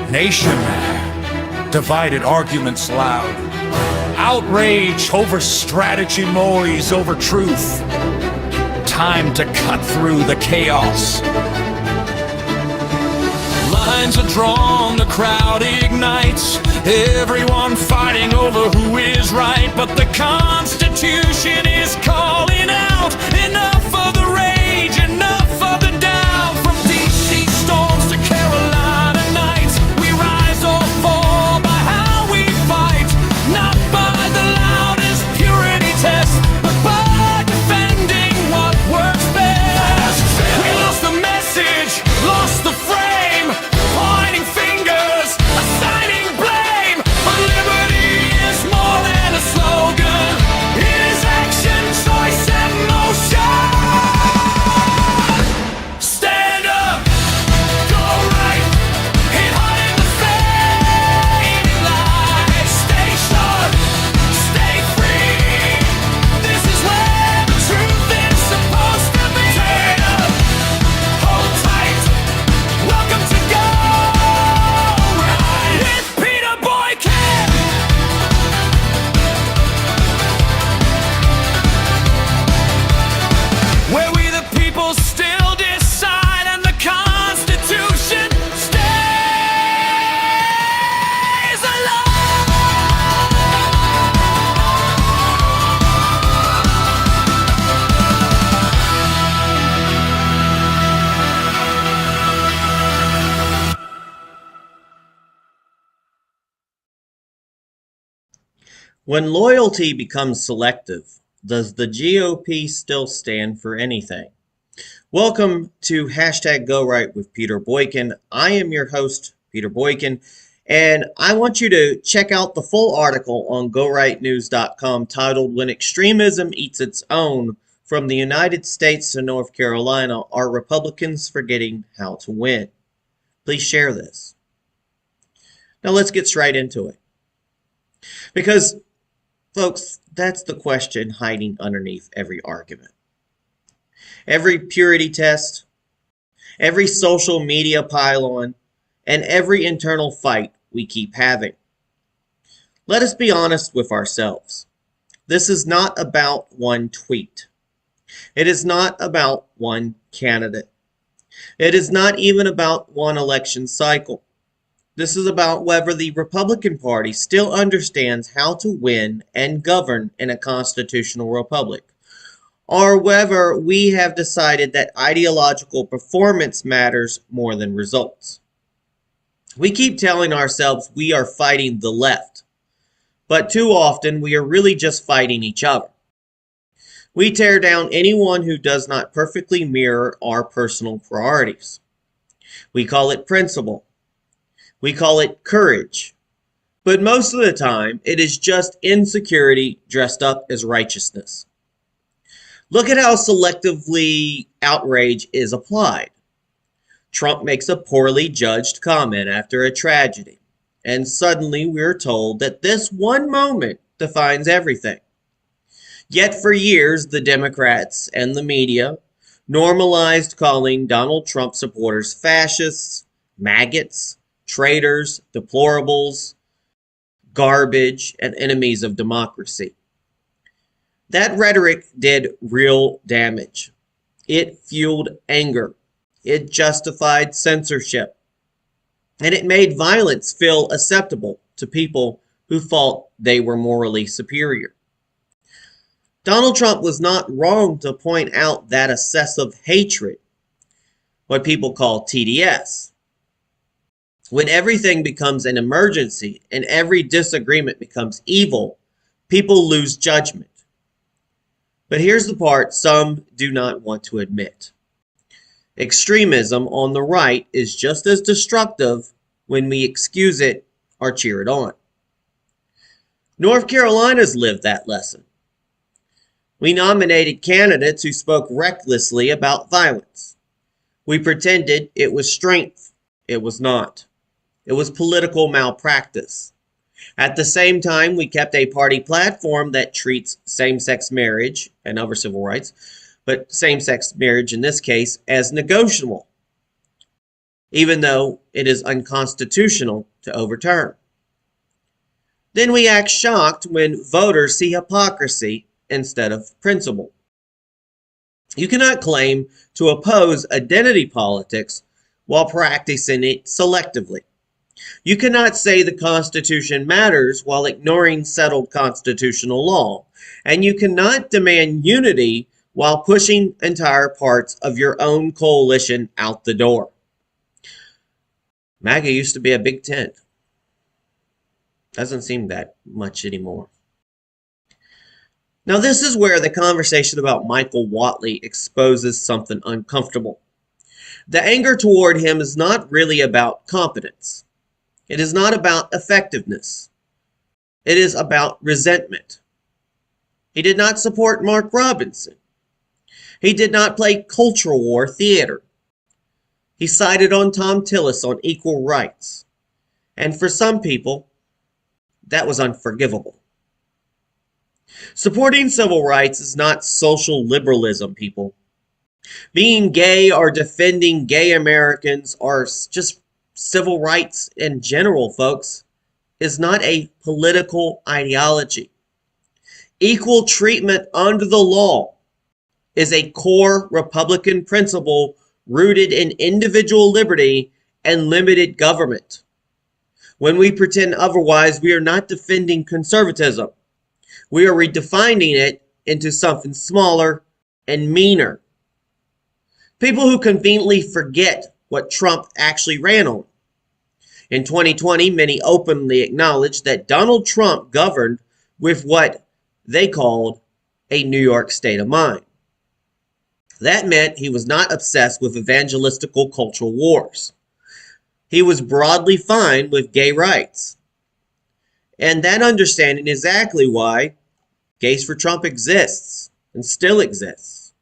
Indignation, divided arguments loud. Outrage over strategy, noise over truth. Time to cut through the chaos. Lines are drawn, the crowd ignites. Everyone fighting over who is right. But the Constitution is calling out. Enough of the rage, enough of the doubt. From DC storms to Carolina nights, we rise or fall by how we fight. Not by the loudest purity test, but by defending what works best. We lost the message, lost the frame, pointing fingers, assigning blame. But liberty is more than a slogan. It is action, choice, and motion. Stand up, go right, hit hard in the face. Lies, stay sharp, stay free. This is where the truth is supposed to be. Turn up, hold tight. Welcome to Go Right with Peter Boykin. Where we the people still decide and the Constitution stays alive. When loyalty becomes selective, does the GOP still stand for anything? Welcome to #GoRight with Peter Boykin. I am your host, Peter Boykin, and I want you to check out the full article on GoRightNews.com titled "When Extremism Eats Its Own, From the United States to North Carolina, Are Republicans Forgetting How to Win?" Please share this. Now let's get straight into it. Because, folks, that's the question hiding underneath every argument. Every purity test, every social media pylon, and every internal fight we keep having. Let us be honest with ourselves. This is not about one tweet. It is not about one candidate. It is not even about one election cycle. This is about whether the Republican Party still understands how to win and govern in a constitutional republic, or whether we have decided that ideological performance matters more than results. We keep telling ourselves we are fighting the left, but too often we are really just fighting each other. We tear down anyone who does not perfectly mirror our personal priorities. We call it principle. We call it courage. But most of the time, it is just insecurity dressed up as righteousness. Look at how selectively outrage is applied. Trump makes a poorly judged comment after a tragedy, and suddenly we're told that this one moment defines everything. Yet for years, the Democrats and the media normalized calling Donald Trump supporters fascists, maggots, traitors, deplorables, garbage, and enemies of democracy. That rhetoric did real damage. It fueled anger. It justified censorship. And it made violence feel acceptable to people who thought they were morally superior. Donald Trump was not wrong to point out that excessive hatred, what people call TDS. When everything becomes an emergency and every disagreement becomes evil, people lose judgment. But here's the part some do not want to admit. Extremism on the right is just as destructive when we excuse it or cheer it on. North Carolina's lived that lesson. We nominated candidates who spoke recklessly about violence. We pretended it was strength. It was not. It was political malpractice. At the same time, we kept a party platform that treats same-sex marriage and other civil rights, but same-sex marriage in this case, as negotiable. even though it is unconstitutional to overturn. Then we act shocked when voters see hypocrisy instead of principle. You cannot claim to oppose identity politics while practicing it selectively. You cannot say the Constitution matters while ignoring settled constitutional law, and you cannot demand unity while pushing entire parts of your own coalition out the door. MAGA used to be a big tent. Doesn't seem that much anymore. Now, this is where the conversation about Michael Whatley exposes something uncomfortable. The anger toward him is not really about competence. It is not about effectiveness. It is about resentment. He did not support Mark Robinson. He did not play cultural war theater. He sided on Tom Tillis on equal rights. And for some people, that was unforgivable. Supporting civil rights is not social liberalism, people. Being gay or defending gay Americans or just civil rights in general, folks, is not a political ideology. Equal treatment under the law is a core Republican principle rooted in individual liberty and limited government. When we pretend otherwise, we are not defending conservatism. We are redefining it into something smaller and meaner. People who conveniently forget what Trump actually ran on. In 2020, many openly acknowledged that Donald Trump governed with what they called a New York state of mind. That meant he was not obsessed with evangelical cultural wars. He was broadly fine with gay rights. And that understanding is exactly why Gays for Trump exists and still exists.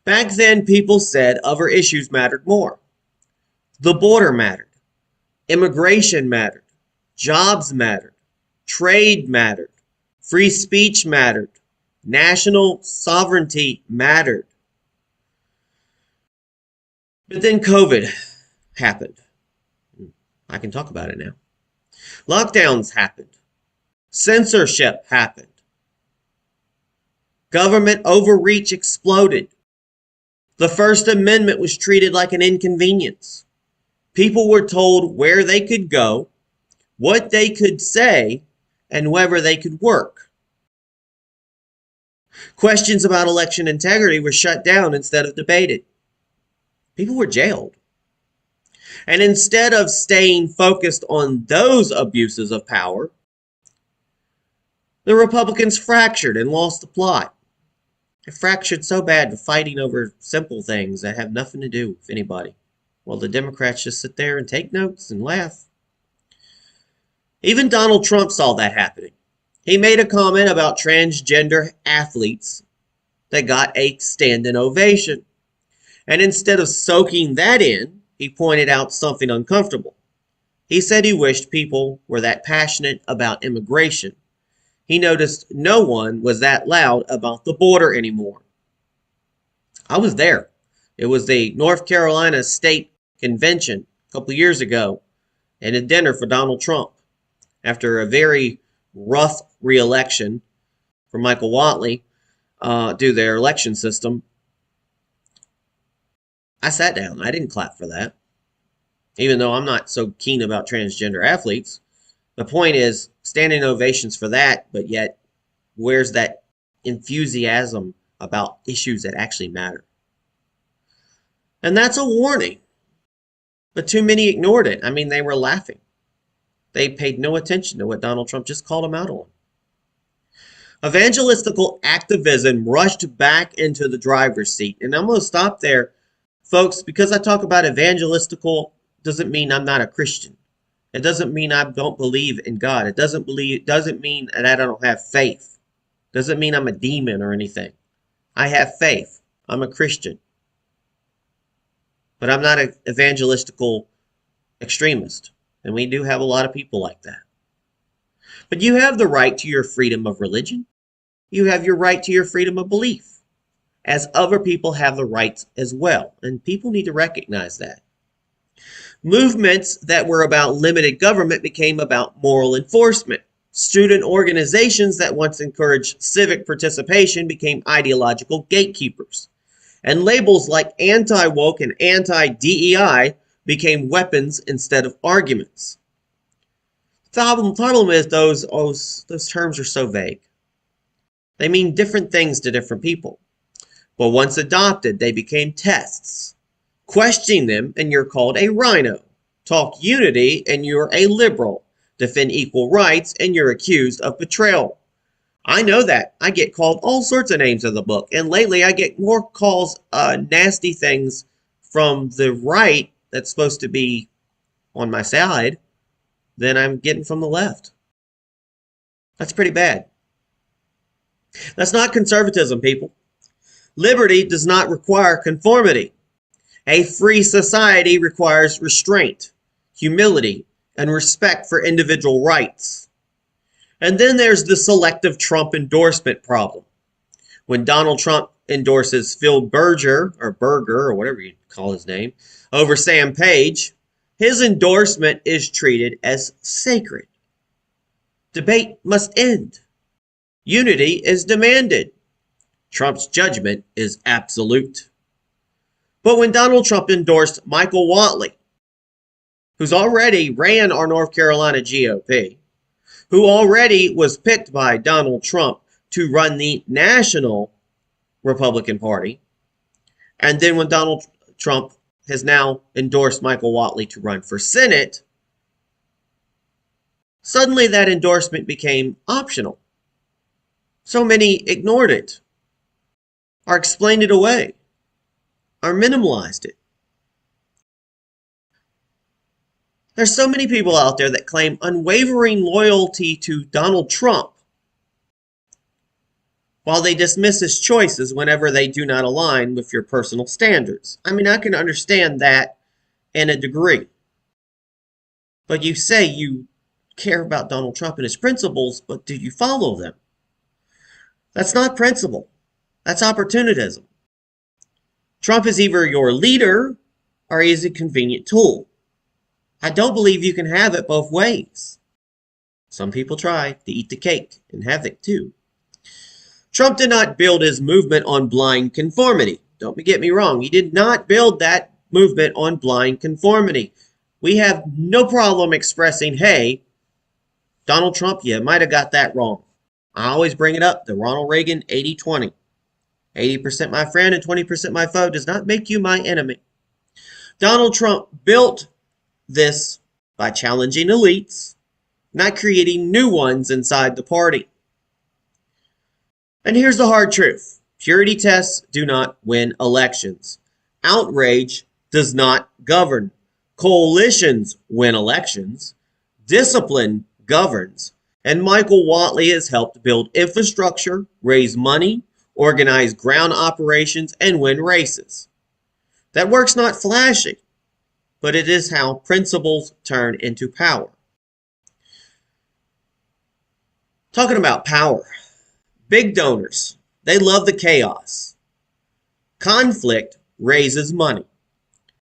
Back then, people said other issues mattered more. The border mattered. Immigration mattered. Jobs mattered. Trade mattered. Free speech mattered. National sovereignty mattered. But then COVID happened. I can talk about it now. Lockdowns happened. Censorship happened. Government overreach exploded. The First Amendment was treated like an inconvenience. People were told where they could go, what they could say, and whether they could work. Questions about election integrity were shut down instead of debated. People were jailed. And instead of staying focused on those abuses of power, the Republicans fractured and lost the plot. They fractured so bad to fighting over simple things that have nothing to do with anybody, while the Democrats just sit there and take notes and laugh. Even Donald Trump saw that happening. He made a comment about transgender athletes that got a standing ovation. And instead of soaking that in, he pointed out something uncomfortable. He said he wished people were that passionate about immigration. He noticed no one was that loud about the border anymore. I was there. It was the North Carolina State Convention a couple of years ago and a dinner for Donald Trump. After a very rough re-election for Michael Whatley due to their election system, I sat down. I didn't clap for that, even though I'm not so keen about transgender athletes. The point is, standing ovations for that, but yet, where's that enthusiasm about issues that actually matter? And that's a warning. But too many ignored it. I mean, they were laughing. They paid no attention to what Donald Trump just called them out on. Evangelical activism rushed back into the driver's seat. And I'm going to stop there, folks, because I talk about evangelical doesn't mean I'm not a Christian. It doesn't mean I don't believe in God. It doesn't mean that I don't have faith. It doesn't mean I'm a demon or anything. I have faith. I'm a Christian. But I'm not an evangelical extremist. And we do have a lot of people like that. But you have the right to your freedom of religion. You have your right to your freedom of belief, as other people have the rights as well. And people need to recognize that. Movements that were about limited government became about moral enforcement. Student organizations that once encouraged civic participation became ideological gatekeepers. And labels like anti-woke and anti-DEI became weapons instead of arguments. The problem is those terms are so vague. They mean different things to different people. But once adopted, they became tests. Question them and you're called a rhino. Talk unity and you're a liberal. Defend equal rights and you're accused of betrayal. I know that. I get called all sorts of names in the book. And lately I get more calls, nasty things from the right that's supposed to be on my side than I'm getting from the left. That's pretty bad. That's not conservatism, people. Liberty does not require conformity. A free society requires restraint, humility, and respect for individual rights. And then there's the selective Trump endorsement problem. When Donald Trump endorses Phil Berger, or whatever you call his name, over Sam Page, his endorsement is treated as sacred. Debate must end. Unity is demanded. Trump's judgment is absolute. But when Donald Trump endorsed Michael Whatley, who's already ran our North Carolina GOP, who already was picked by Donald Trump to run the national Republican Party, and then when Donald Trump has now endorsed Michael Whatley to run for Senate, suddenly that endorsement became optional. So many ignored it, or explained it away, or minimalized it. There's so many people out there that claim unwavering loyalty to Donald Trump while they dismiss his choices whenever they do not align with your personal standards. I mean, I can understand that in a degree. But you say you care about Donald Trump and his principles, but do you follow them? That's not principle. That's opportunism. Trump is either your leader or he is a convenient tool. I don't believe you can have it both ways. Some people try to eat the cake and have it too. Trump did not build his movement on blind conformity. Don't get me wrong. He did not build that movement on blind conformity. We have no problem expressing, hey, Donald Trump, you might have got that wrong. I always bring it up, the Ronald Reagan 80-20. 80% my friend and 20% my foe does not make you my enemy. Donald Trump built this by challenging elites, not creating new ones inside the party. And here's the hard truth. Purity tests do not win elections. Outrage does not govern. Coalitions win elections. Discipline governs. And Michael Whatley has helped build infrastructure, raise money, organize ground operations, and win races. That work's not flashy, but it is how principles turn into power. Talking about power, big donors, they love the chaos. Conflict raises money.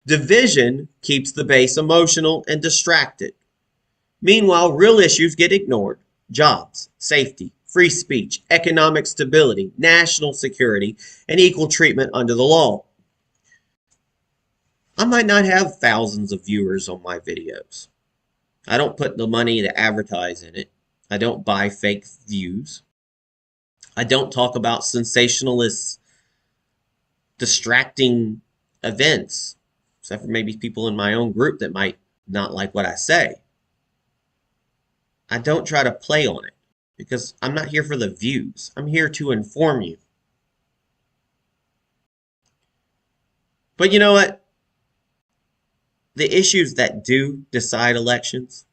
Division keeps the base emotional and distracted. Meanwhile, real issues get ignored. Jobs, safety, free speech, economic stability, national security, and equal treatment under the law. I might not have thousands of viewers on my videos. I don't put the money to advertise in it. I don't buy fake views. I don't talk about sensationalist, distracting events, except for maybe people in my own group that might not like what I say. I don't try to play on it because I'm not here for the views. I'm here to inform you. But you know what? The issues that do decide elections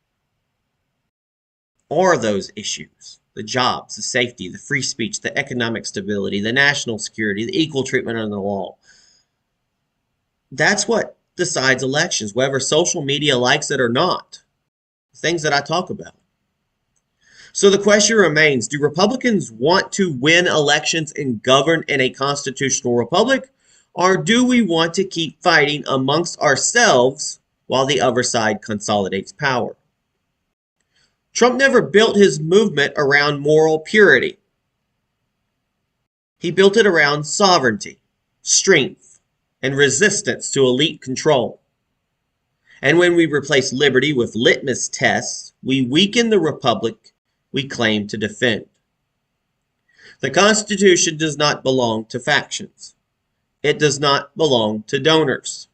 are those issues. The jobs, the safety, the free speech, the economic stability, the national security, the equal treatment under the law. That's what decides elections, whether social media likes it or not. Things that I talk about. So the question remains, do Republicans want to win elections and govern in a constitutional republic? Or do we want to keep fighting amongst ourselves while the other side consolidates power. Trump never built his movement around moral purity. He built it around sovereignty, strength, and resistance to elite control. And when we replace liberty with litmus tests, we weaken the republic we claim to defend. The Constitution does not belong to factions. It does not belong to donors.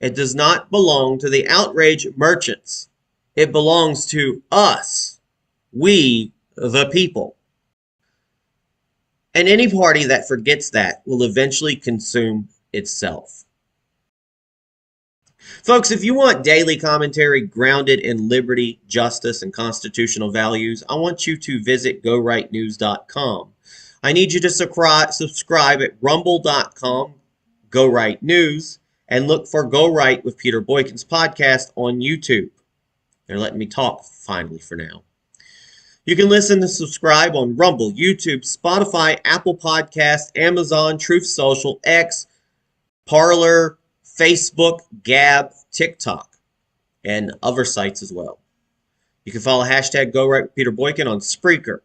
It does not belong to the outrage merchants. It belongs to us, we the people. And any party that forgets that will eventually consume itself. Folks, if you want daily commentary grounded in liberty, justice, and constitutional values, I want you to visit GoRightNews.com. I need you to subscribe at rumble.com, Go Right News, and look for Go Right with Peter Boykin's podcast on YouTube. They're letting me talk finally for now. You can listen and subscribe on Rumble, YouTube, Spotify, Apple Podcasts, Amazon, Truth Social, X, Parler, Facebook, Gab, TikTok, and other sites as well. You can follow hashtag Go Right with Peter Boykin on Spreaker,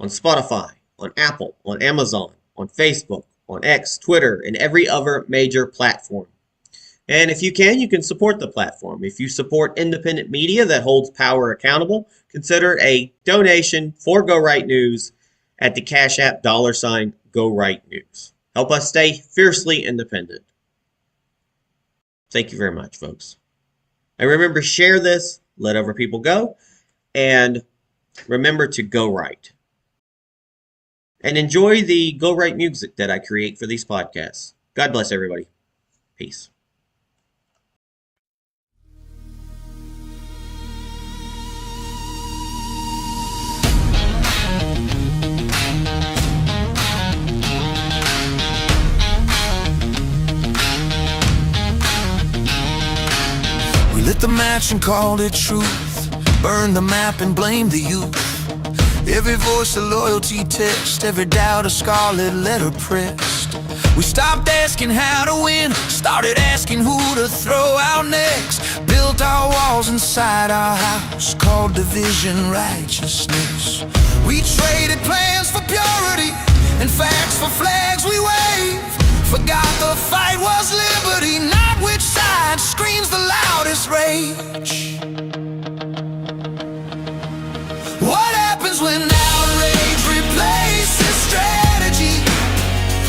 on Spotify, on Apple, on Amazon, on Facebook, on X, Twitter, and every other major platform. And if you can support the platform. If you support independent media that holds power accountable, consider a donation for Go Right News at the Cash App $ Go Right News. Help us stay fiercely independent. Thank you very much, folks. And remember, share this, let other people go, and remember to go right. And enjoy the Go Right music that I create for these podcasts. God bless everybody. Peace. Lit the match and called it truth. Burned the map and blamed the youth. Every voice a loyalty test, every doubt a scarlet letter pressed. We stopped asking how to win, started asking who to throw out next. Built our walls inside our house, called division righteousness. We traded plans for purity and facts for flags we waved. Forgot the fight was liberty, not which side screams the loudest rage. What happens when outrage replaces strategy?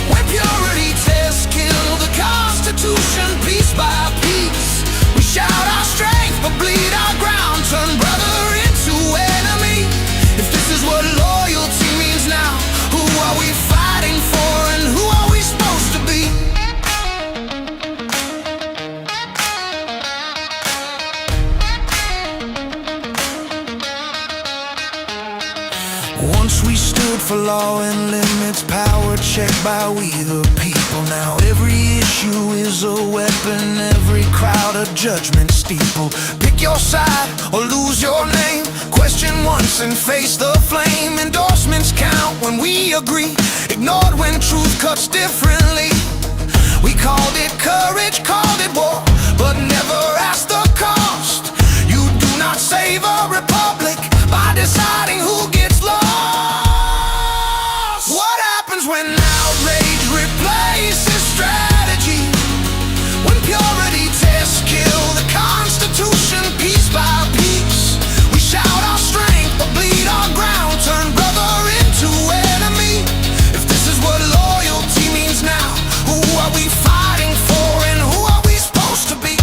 When purity tests kill the Constitution piece by piece. We shout our strength but bleed our ground, turn brother into enemy. If this is what loyalty means now, who are we fighting for and who are we supposed to be? Once we stood for law and limits, power checked by we the people. Now every issue is a weapon, every crowd a judgment steeple. Pick your side or lose your name, question once and face the flame. Endorsements count when we agree, ignored when truth cuts differently. We called it courage, called it war, but never asked the cost. You do not save a republic by deciding who gets lost. What happens when outrage replaces strategy? When purity tests kill the Constitution piece by piece. We shout our strength but bleed our ground, turn brother into enemy. If this is what loyalty means now, who are we fighting for and who are we supposed to be?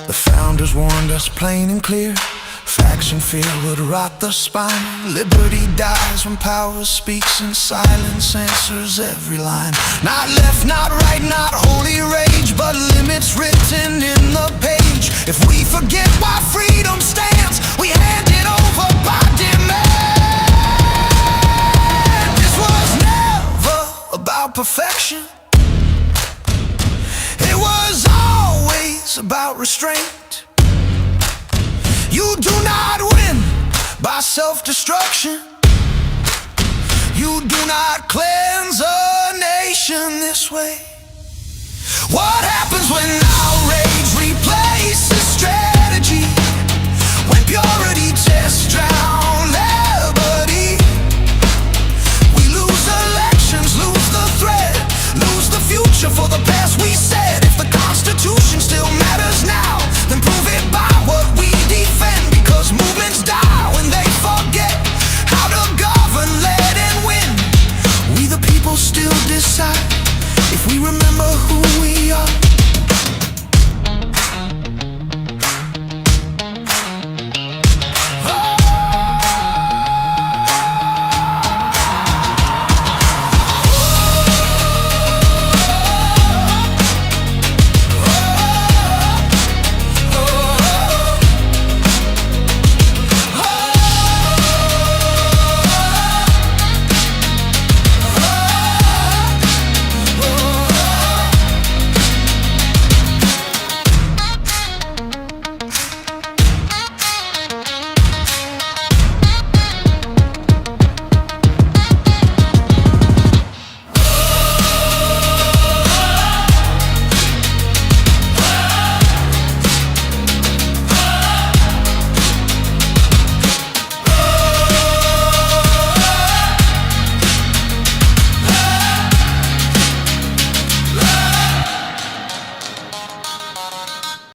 The founders warned us plain and clear, faction fear would rot the spine. Liberty dies when power speaks and silence answers every line. Not left, not right, not holy rage, but limits written in the page. If we forget why freedom stands, we hand it over by demand. This was never about perfection. It was always about restraint. You do not win by self-destruction. You do not cleanse a nation this way. What happens when outrage replaces